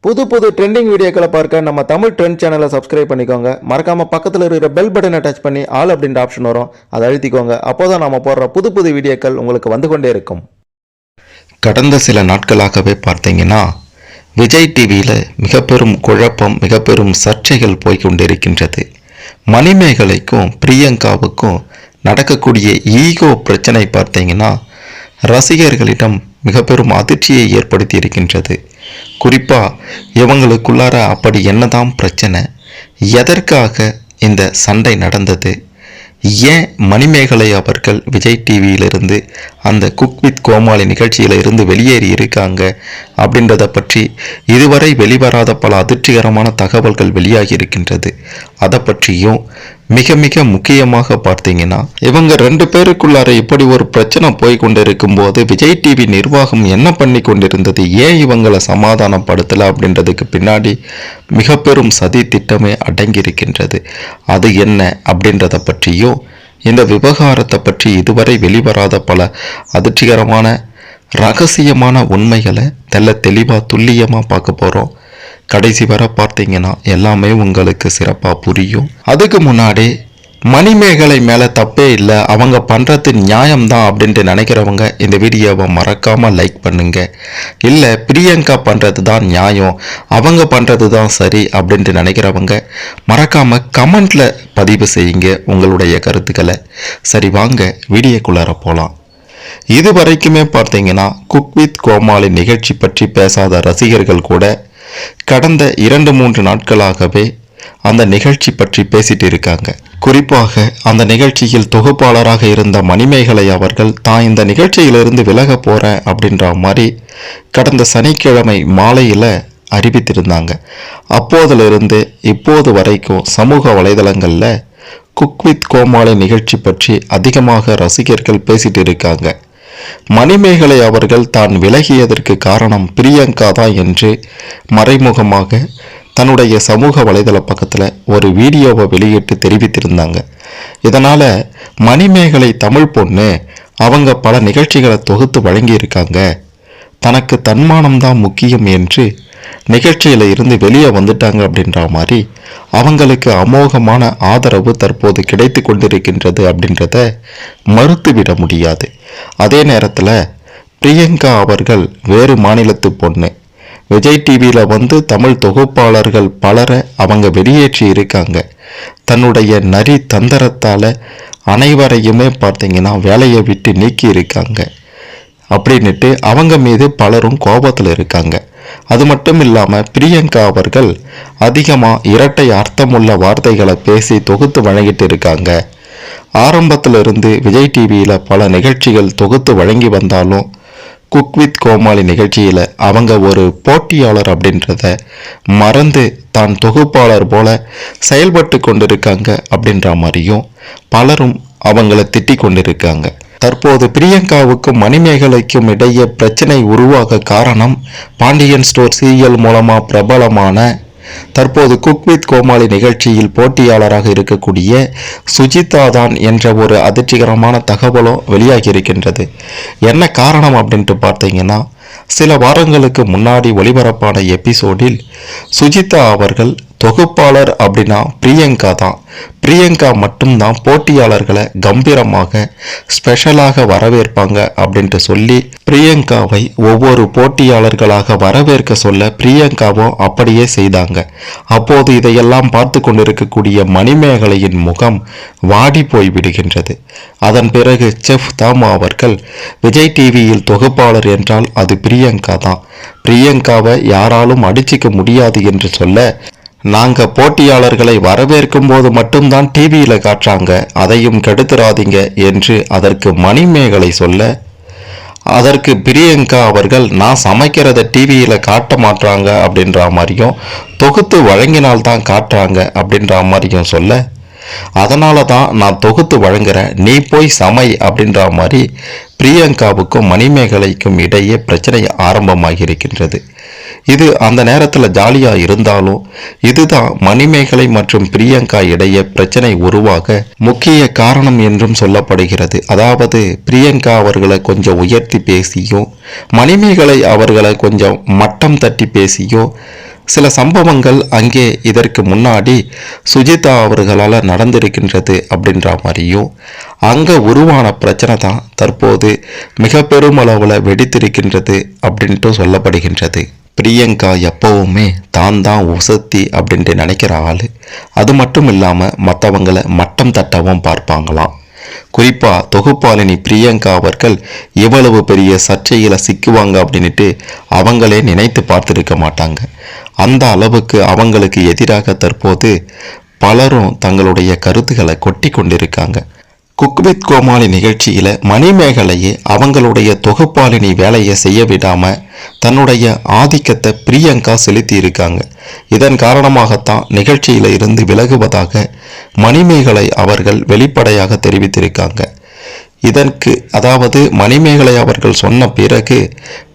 புது புது ட்ரெண்டிங் வீடியோக்களை பார்க்க நம்ம தமிழ் ட்ரெண்ட் சேனலை சப்ஸ்கிரைப் பண்ணிக்கோங்க. மறக்காம பக்கத்தில் இருக்கிற பெல் பட்டனை டச் பண்ணி ஆல் அப்படின்ற ஆப்ஷன் வரும், அதை அழுத்திக்கோங்க. அப்போதான் நம்ம போடுற புது புது வீடியோக்கள் உங்களுக்கு வந்து கொண்டே இருக்கும். கடந்த சில நாட்களாகவே பார்த்தீங்கன்னா விஜய் டிவியில் மிக பெரும் குழப்பம், மிக பெரும் சர்ச்சைகள் போய்கொண்டிருக்கின்றது. மணிமேகலைக்கும் பிரியங்காவுக்கும் நடக்கக்கூடிய ஈகோ பிரச்சனை பார்த்தீங்கன்னா ரசிகர்களிடம் மிக பெரும் அதிர்ச்சியை ஏற்படுத்தி இருக்கின்றது. குறிப்பாக இவங்களுக்குள்ளார அப்படி என்னதான் பிரச்சனை, எதற்காக இந்த சண்டை நடந்தது, ஏன் மணிமேகலை அவர்கள் விஜய் டிவியிலிருந்து அந்த குக் வித் கோமாளி நிகழ்ச்சியில் இருந்து வெளியேறி இருக்காங்க அப்படின்றத பற்றி இதுவரை வெளிவராத பல அதிர்ச்சிகரமான தகவல்கள் வெளியாகி இருக்கின்றது. அதை பற்றியும் மிக மிக முக்கியமாக பார்த்தீங்கன்னா இவங்க ரெண்டு பேருக்குள்ளார இப்படி ஒரு பிரச்சனை போய் கொண்டிருக்கும் போது விஜய் டிவி நிர்வாகம் என்ன பண்ணி கொண்டிருந்தது, ஏன் இவங்களை சமாதானப்படுத்தலை அப்படின்றதுக்கு பின்னாடி மிக பெரும் சதி திட்டமே அடங்கியிருக்கின்றது. அது என்ன அப்படின்றத பற்றியும் இந்த விவகாரத்தை பற்றி இதுவரை வெளிவராத பல அதிர்ச்சிகரமான ரகசியமான உண்மைகளை தெளிவாக துல்லியமாக பார்க்க போகிறோம். கடைசி வரை பார்த்தீங்கன்னா எல்லாமே உங்களுக்கு சிறப்பாக புரியும். அதுக்கு முன்னாடி மணிமேகலை மேலே தப்பே இல்லை, அவங்க பண்ணுறது நியாயம்தான் அப்படின்ட்டு நினைக்கிறவங்க இந்த வீடியோவை மறக்காமல் லைக் பண்ணுங்க. இல்லை பிரியங்கா பண்ணுறது தான் நியாயம், அவங்க பண்ணுறது தான் சரி அப்படின்ட்டு நினைக்கிறவங்க மறக்காமல் கமெண்டில் பதிவு செய்யுங்க உங்களுடைய கருத்துக்களை. சரி வாங்க வீடியோக்குள்ளார போகலாம். இது வரைக்குமே பார்த்தீங்கன்னா குக் வித் கோமாளி நிகழ்ச்சி பற்றி பேசாத ரசிகர்கள் கூட கடந்த 2-3 நாட்களாகவே அந்த நிகழ்ச்சி பற்றி பேசிட்டு இருக்காங்க. குறிப்பாக அந்த நிகழ்ச்சியில் தொகுப்பாளராக இருந்த மணிமேகலை அவர்கள் தான் இந்த நிகழ்ச்சியிலிருந்து விலக போறேன் அப்படின்ற மாதிரி கடந்த சனிக்கிழமை மாலையில் அறிவித்திருந்தாங்க. அப்போதிலிருந்து இப்போது வரைக்கும் சமூக வலைதளங்களில் குக் வித் கோமாளி நிகழ்ச்சி பற்றி அதிகமாக ரசிகர்கள் பேசிட்டு இருக்காங்க. மணிமேகலை அவர்கள் தான் விலகியதற்கு காரணம் பிரியங்கா தான் என்று மறைமுகமாக தன்னுடைய சமூக வலைதள பக்கத்தில் ஒரு வீடியோவை வெளியிட்டு தெரிவித்திருந்தாங்க. இதனால் மணிமேகலை தமிழ் பொண்ணு, அவங்க பல நிகழ்ச்சிகளை தொகுத்து வழங்கியிருக்காங்க, தனக்கு தன்மானம்தான் முக்கியம் என்று நிகழ்ச்சியில் இருந்து வெளியே வந்துட்டாங்க அப்படின்ற மாதிரி அவங்களுக்கு அமோகமான ஆதரவு தற்போது கிடைத்து கொண்டிருக்கின்றது அப்படின்றத மறுத்துவிட முடியாது. அதே நேரத்தில் பிரியங்கா அவர்கள் வேறு மாநிலத்து பொண்ணு, விஜய் டிவியில் வந்து தமிழ் தொகுப்பாளர்கள் பலரை அவங்க வெளியேற்றி இருக்காங்க. தன்னுடைய நரி தந்திரத்தால் அனைவரையுமே பார்த்தீங்கன்னா வேலையை விட்டு நீக்கி இருக்காங்க அப்படின்ட்டு அவங்க மீது பலரும் கோபத்தில் இருக்காங்க. அது மட்டும் இல்லாமல் பிரியங்கா அவர்கள் அதிகமாக இரட்டை அர்த்தமுள்ள வார்த்தைகளை பேசி தொகுத்து வழங்கிட்டு இருக்காங்க. ஆரம்பத்திலிருந்து விஜய் டிவியில் பல நிகழ்ச்சிகள் தொகுத்து வழங்கி வந்தாலும் குக் வித் கோமாளி நிகழ்ச்சியில் அவங்க ஒரு போட்டியாளர் அப்படின்றத மறந்து தான் தொகுப்பாளர் போல செயல்பட்டு கொண்டிருக்காங்க அப்படின்ற மாதிரியும் பலரும் அவங்கள திட்டி கொண்டிருக்காங்க. தற்போது பிரியங்காவுக்கும் மணிமேகலைக்கும் இடையே பிரச்சனை உருவாக காரணம் பாண்டியன் ஸ்டோர் சீரியல் மூலமாக பிரபலமான தற்போது குக் வித் கோமாளி நிகழ்ச்சியில் போட்டியாளராக இருக்கக்கூடிய சுஜிதா தான் என்ற ஒரு அதிர்ச்சிகரமான தகவலும் வெளியாகி இருக்கின்றது. என்ன காரணம் அப்படின்ட்டு பார்த்தீங்கன்னா சில வாரங்களுக்கு முன்னாடி ஒளிபரப்பான எபிசோடில் சுஜிதா அவர்கள் தொகுப்பாளர் அப்படின்னா பிரியங்கா தான், பிரியங்கா மட்டும்தான் போட்டியாளர்களை கம்பீரமாக ஸ்பெஷலாக வரவேற்பாங்க அப்படின்ட்டு சொல்லி பிரியங்காவை ஒவ்வொரு போட்டியாளர்களாக வரவேற்க சொல்ல பிரியங்காவும் அப்படியே செய்தாங்க. அப்போது இதையெல்லாம் பார்த்து கொண்டிருக்கக்கூடிய மணிமேகலையின் முகம் வாடி போய் விடுகின்றது. அதன் பிறகு செஃப் தாமா அவர்கள் விஜய் டிவியில் தொகுப்பாளர் என்றால் அது பிரியங்கா தான், பிரியங்காவை யாராலும் அடிச்சிக்க முடியாது என்று சொல்ல, நாங்கள் போட்டியாளர்களை வரவேற்கும் போது மட்டும்தான் டிவியில் காட்டுறாங்க, அதையும் கெடுத்துறாதீங்க என்று அதற்கு மணிமேகலை சொல்ல, அதற்கு பிரியங்கா அவர்கள் நான் சமைக்கிறத டிவியில் காட்ட மாட்டாங்க அப்படின்ற மாதிரியும் தொகுத்து வழங்கினால்தான் காட்டுறாங்க அப்படின்ற மாதிரியும் சொல்ல, அதனால தான் நான் தொகுத்து வழங்குறேன், நீ போய் சமை அப்படின்ற மாதிரி பிரியங்காவுக்கும் மணிமேகலைக்கும் இடையே பிரச்சனை ஆரம்பமாகி இருக்கின்றது. இது அந்த நேரத்தில் ஜாலியா இருந்தாலும் இதுதான் மணிமேகலை மற்றும் பிரியங்கா இடையே பிரச்சனை உருவாக முக்கிய காரணம் என்றும் சொல்லப்படுகிறது. அதாவது பிரியங்கா அவர்களை கொஞ்சம் உயர்த்தி பேசியும் மணிமேகலை அவர்களை கொஞ்சம் மட்டம் தட்டி பேசியும் சில சம்பவங்கள் அங்கே இதற்கு முன்னாடி சுஜிதா அவர்களால் நடந்திருக்கின்றது அப்படின்ற மாதிரியும் அங்கே உருவான பிரச்சனை தான் தற்போது மிக பெருமளவில் வெடித்திருக்கின்றது அப்படின்ட்டு சொல்லப்படுகின்றது. பிரியங்கா எப்பவுமே தான் உசத்தி அப்படின்ட்டு நினைக்கிற ஆள். அது மட்டும் இல்லாமல் மற்றவங்களை மட்டம் தட்டவும் பார்ப்பாங்களாம். குறிப்பாக தொகுப்பாளினி பிரியங்கா அவர்கள் எவ்வளவு பெரிய சர்ச்சையில் சிக்குவாங்க அப்படின்ட்டு அவங்களே நினைத்து பார்த்துருக்க மாட்டாங்க. அந்த அளவுக்கு அவங்களுக்கு எதிராக தற்போது பலரும் தங்களுடைய கருத்துக்களை கொட்டி கொண்டிருக்காங்க. குக் வித் கோமாளி நிகழ்ச்சியில் மணிமேகலையே அவங்களுடைய தொகுப்பாளினி வேலையை செய்ய விடாமல் தன்னுடைய ஆதிக்கத்தை பிரியங்கா செலுத்தி இருக்காங்க. இதன் காரணமாகத்தான் நிகழ்ச்சியில் இருந்து விலகுவதாக மணிமேகலை அவர்கள் வெளிப்படையாக தெரிவித்திருக்காங்க. இதற்கு அதாவது மணிமேகலை அவர்கள் சொன்ன பிறகு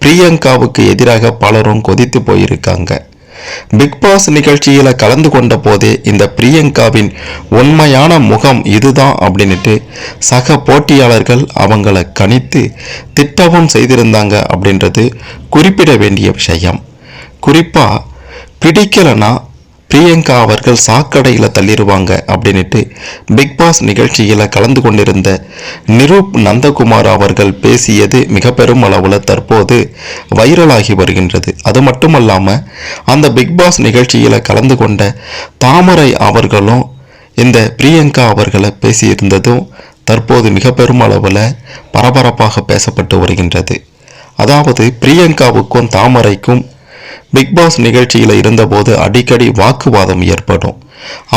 பிரியங்காவுக்கு எதிராக பலரும் கொதித்து போயிருக்காங்க. பிக் பாஸ் நிகழ்ச்சியில கலந்து கொண்ட போதே இந்த பிரியங்காவின் உண்மையான முகம் இதுதான் அப்படின்ட்டு சக போட்டியாளர்கள் அவங்கள கணித்து திட்டவும் செய்திருந்தாங்க அப்படின்றது குறிப்பிட வேண்டிய விஷயம். குறிப்பா பிடிக்கலனா பிரியங்கா அவர்கள் சாக்கடையில் தள்ளிடுவாங்க அப்படின்ட்டு பிக் பாஸ் நிகழ்ச்சியில் கலந்து கொண்டிருந்த நிரூப் நந்தகுமார் அவர்கள் பேசியது மிக பெரும் அளவில் தற்போது வைரலாகி வருகின்றது. அது மட்டுமல்லாமல் அந்த பிக் பாஸ் நிகழ்ச்சியில் கலந்து கொண்ட தாமரை அவர்களும் இந்த பிரியங்கா அவர்களை பேசியிருந்ததும் தற்போது மிக பெரும் அளவில் பரபரப்பாக பேசப்பட்டு வருகின்றது. அதாவது பிரியங்காவுக்கும் தாமரைக்கும் பிக் பாஸ் நிகழ்ச்சியில் இருந்தபோது அடிக்கடி வாக்குவாதம் ஏற்படும்.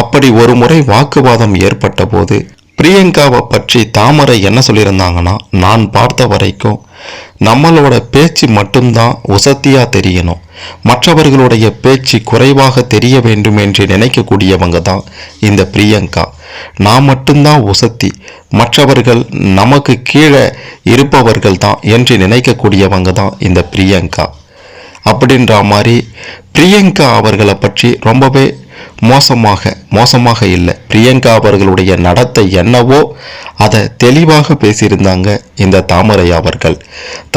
அப்படி ஒரு முறை வாக்குவாதம் ஏற்பட்ட போது பிரியங்காவை பற்றி தாமரை என்ன சொல்லியிருந்தாங்கன்னா, நான் பார்த்த வரைக்கும் நம்மளோட பேச்சு மட்டும்தான் உசத்தியா தெரியணும், மற்றவர்களுடைய பேச்சு குறைவாக தெரிய வேண்டும் என்று நினைக்கக்கூடியவங்க தான் இந்த பிரியங்கா. நான் மட்டும்தான் உசத்தி, மற்றவர்கள் நமக்கு கீழே இருப்பவர்கள் தான் என்று நினைக்கக்கூடியவங்க தான் இந்த பிரியங்கா அப்படின்ற மாதிரி பிரியங்கா அவர்களை பற்றி ரொம்பவே மோசமாக இல்லை, பிரியங்கா அவர்களுடைய நடத்தை என்னவோ அதை தெளிவாக பேசியிருந்தாங்க இந்த தாமரை அவர்கள்.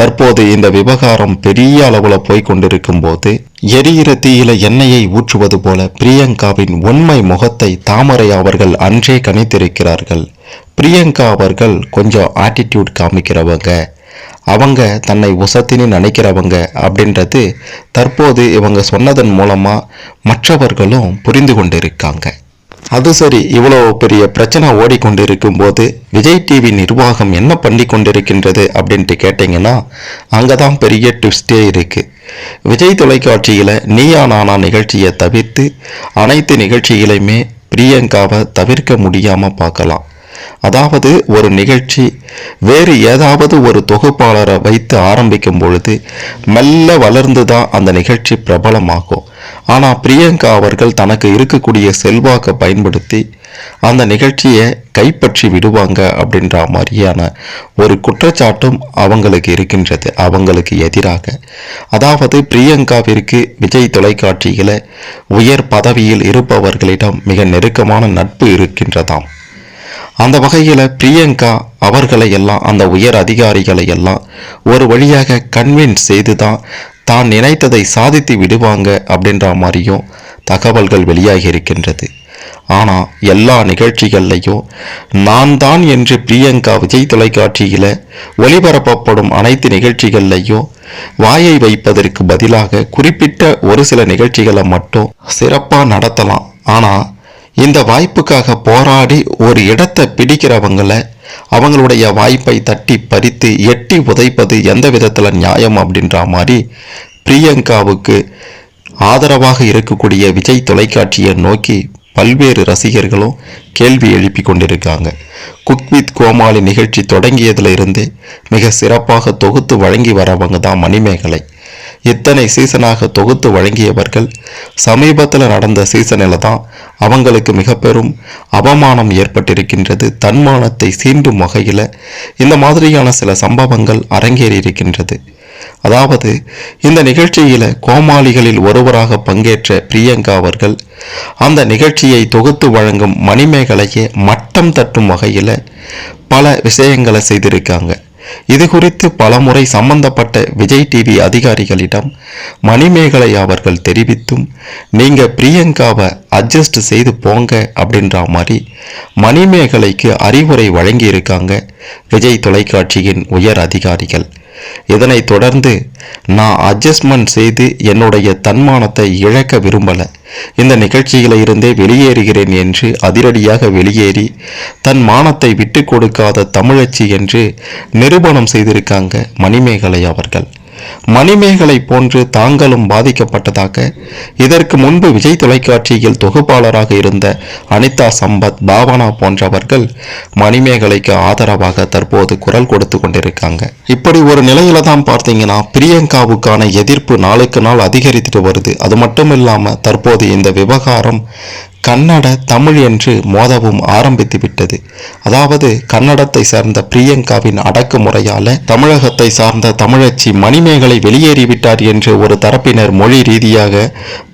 தற்போது இந்த விவகாரம் பெரிய அளவில் போய் கொண்டிருக்கும் போது எரியிற தீயில எண்ணெயை ஊற்றுவது போல பிரியங்காவின் உண்மை முகத்தை தாமரை அவர்கள் அன்றே கணித்திருக்கிறார்கள். பிரியங்கா அவர்கள் கொஞ்சம் ஆட்டிடியூட் காமிக்கிறவங்க, அவங்க தன்னை உசத்தின்னு நினைக்கிறவங்க அப்படின்றது தற்போது இவங்க சொன்னதன் மூலமா மற்றவர்களும் புரிந்து கொண்டிருக்காங்க. அது சரி, இவ்வளோ பெரிய பிரச்சனை ஓடிக்கொண்டிருக்கும் போது விஜய் டிவி நிர்வாகம் என்ன பண்ணி கொண்டிருக்கின்றது அப்படின்ட்டு கேட்டிங்கன்னா அங்கதான் பெரிய ட்விஸ்டே இருக்கு. விஜய் தொலைக்காட்சியில் நீயா நானா நிகழ்ச்சியை தவிர்த்து அனைத்து நிகழ்ச்சிகளையுமே பிரியங்காவை தவிர்க்க முடியாமல் பார்க்கலாம். அதாவது ஒரு நிகழ்ச்சி வேறு ஏதாவது ஒரு தொகுப்பாளரை வைத்து ஆரம்பிக்கும் பொழுது மெல்ல வளர்ந்து தான் அந்த நிகழ்ச்சி பிரபலமாகும். ஆனால் பிரியங்கா அவர்கள் தனக்கு இருக்கக்கூடிய செல்வாக்கை பயன்படுத்தி அந்த நிகழ்ச்சியை கைப்பற்றி விடுவாங்க அப்படின்ற மாதிரியான ஒரு குற்றச்சாட்டும் அவங்களுக்கு இருக்கின்றது அவங்களுக்கு எதிராக. அதாவது பிரியங்காவிற்கு விஜய் தொலைக்காட்சியில் உயர் பதவியில் இருப்பவர்களிடம் மிக நெருக்கமான நட்பு இருக்கின்றதாம். அந்த வகையில் பிரியங்கா அவர்களை எல்லாம் அந்த உயர் அதிகாரிகளை எல்லாம் ஒரு வழியாக கன்வின்ஸ் செய்து தான் நினைத்ததை சாதித்து விடுவாங்க அப்படின்ற மாதிரியும் தகவல்கள் வெளியாகி இருக்கின்றது. ஆனால் எல்லா நிகழ்ச்சிகள்லையும் நான் தான் என்று பிரியங்கா விஜய் தொலைக்காட்சியில் ஒளிபரப்பப்படும் அனைத்து நிகழ்ச்சிகள்லையும் வாயை வைப்பதற்கு பதிலாக குறிப்பிட்ட ஒரு சில நிகழ்ச்சிகளை மட்டும் சிறப்பாக நடத்தலாம். ஆனால் இந்த வாய்ப்புக்காக போராடி ஒரு இடத்தை பிடிக்கிறவங்களை அவங்களுடைய வாய்ப்பை தட்டி பறித்து எட்டி உதைப்பது எந்த விதத்தில் நியாயம் அப்படின்ற மாதிரி பிரியங்காவுக்கு ஆதரவாக இருக்கக்கூடிய விஜய் தொலைக்காட்சியை நோக்கி பல்வேறு ரசிகர்களும் கேள்வி எழுப்பி கொண்டிருக்காங்க. குக் வித் கோமாளி நிகழ்ச்சி தொடங்கியதுல இருந்து மிக சிறப்பாக தொகுத்து வழங்கி வரவங்க தான் மணிமேகலை. இத்தனை சீசனாக தொகுத்து வழங்கியவர்கள் சமீபத்தில் நடந்த சீசனில் தான் அவங்களுக்கு மிக பெரும் அவமானம் ஏற்பட்டிருக்கின்றது. தன்மானத்தை சீண்டும் வகையில் இந்த மாதிரியான சில சம்பவங்கள் அரங்கேறி இருக்கின்றது. அதாவது இந்த நிகழ்ச்சியில கோமாளிகளில் ஒருவராக பங்கேற்ற பிரியங்கா அவர்கள் அந்த நிகழ்ச்சியை தொகுத்து வழங்கும் மணிமேகலையை மட்டம் தட்டும் வகையில பல விஷயங்களை செய்திருக்காங்க. இது குறித்து பலமுறை சம்பந்தப்பட்ட விஜய் டிவி அதிகாரிகளிடம் மணிமேகலை அவர்கள் தெரிவித்தும் நீங்க பிரியங்காவை அட்ஜஸ்ட் செய்து போங்க அப்படின்ற மாதிரி மணிமேகலைக்கு அறிவுரை வழங்கி இருக்காங்க விஜய் தொலைக்காட்சியின் உயர் அதிகாரிகள். இதனைத் தொடர்ந்து நான் அட்ஜஸ்ட்மெண்ட் செய்து என்னுடைய தன்மானத்தை இழக்க விரும்பல, இந்த நிகழ்ச்சியில இருந்தே வெளியேறுகிறேன் என்று அதிரடியாக வெளியேறி தன் மானத்தை விட்டு கொடுக்காத தமிழச்சி என்று நிரூபணம் செய்திருக்காங்க மணிமேகலை அவர்கள். மணிமேகலை போன்று தாங்களும் பாதிக்கப்பட்டதாக இதற்கு முன்பு விஜய் தொலைக்காட்சியில் தொகுப்பாளராக இருந்த அனிதா சம்பத், பாவனா போன்றவர்கள் மணிமேகலைக்கு ஆதரவாக தற்போது குரல் கொடுத்து கொண்டிருக்காங்க. இப்படி ஒரு நிலையில தான் பார்த்தீங்கன்னா பிரியங்காவுக்கான எதிர்ப்பு நாளுக்கு நாள் அதிகரித்துட்டு வருது. அது மட்டும் இல்லாம தற்போது இந்த விவகாரம் கன்னட தமிழ் என்று மோதவும் ஆரம்பித்து விட்டது. அதாவது கன்னடத்தை சார்ந்த பிரியங்காவின் அடக்குமுறையால தமிழகத்தை சார்ந்த தமிழச்சி மணிமேகலை வெளியேறிவிட்டார் என்று ஒரு தரப்பினர் மொழி ரீதியாக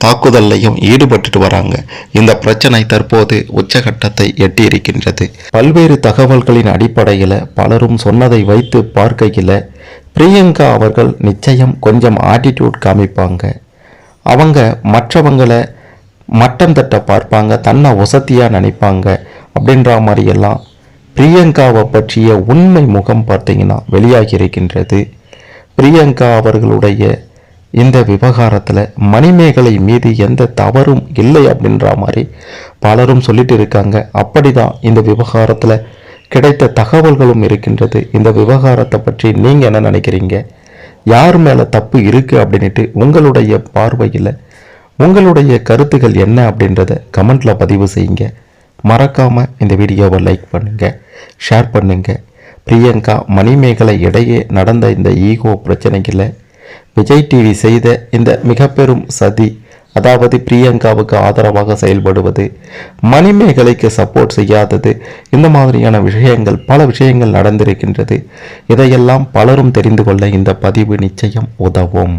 தாக்குதலையும் ஈடுபட்டு வராங்க. இந்த பிரச்சனை தற்போது உச்சகட்டத்தை எட்டியிருக்கின்றது. பல்வேறு தகவல்களின் அடிப்படையில் பலரும் சொன்னதை வைத்து பார்க்கையில் பிரியங்கா அவர்கள் நிச்சயம் கொஞ்சம் ஆட்டிடியூட் காமிப்பாங்க. அவங்க மற்றவங்களை மட்டம் தட்ட பார்ப்பாங்க, தன்னை வசதியாக நினைப்பாங்க. அப்படின்ற மாதிரியெல்லாம் பிரியங்காவை பற்றிய உண்மை முகம் பார்த்தீங்கன்னா வெளியாகி இருக்கின்றது. பிரியங்கா அவர்களுடைய இந்த விவகாரத்தில் மணிமேகலை மீது எந்த தவறும் இல்லை அப்படின்ற மாதிரி பலரும் சொல்லிட்டு இருக்காங்க. அப்படிதான் இந்த விவகாரத்தில் கிடைத்த தகவல்களும் இருக்கின்றது. இந்த விவகாரத்தை பற்றி நீங்கள் என்ன நினைக்கிறீங்க? யார் மேலே தப்பு இருக்குது அப்படின்ட்டு உங்களுடைய பார்வையில் உங்களுடைய கருத்துக்கள் என்ன அப்படின்றத கமெண்ட்ல பதிவு செய்யுங்க. மறக்காம இந்த வீடியோவை லைக் பண்ணுங்க, ஷேர் பண்ணுங்க. பிரியங்கா மணிமேகலை இடையே நடந்த இந்த ஈகோ பிரச்சனைகளை விஜய் டிவி செய்த இந்த மிக பெரும் சதி, அதாவது பிரியங்காவுக்கு ஆதரவாக செயல்படுவது, மணிமேகலைக்கு சப்போர்ட் செய்யாதது, இந்த மாதிரியான விஷயங்கள் பல விஷயங்கள் நடந்திருக்கின்றது. இதையெல்லாம் பலரும் தெரிந்து கொள்ள இந்த பதிவு நிச்சயம் உதவும்.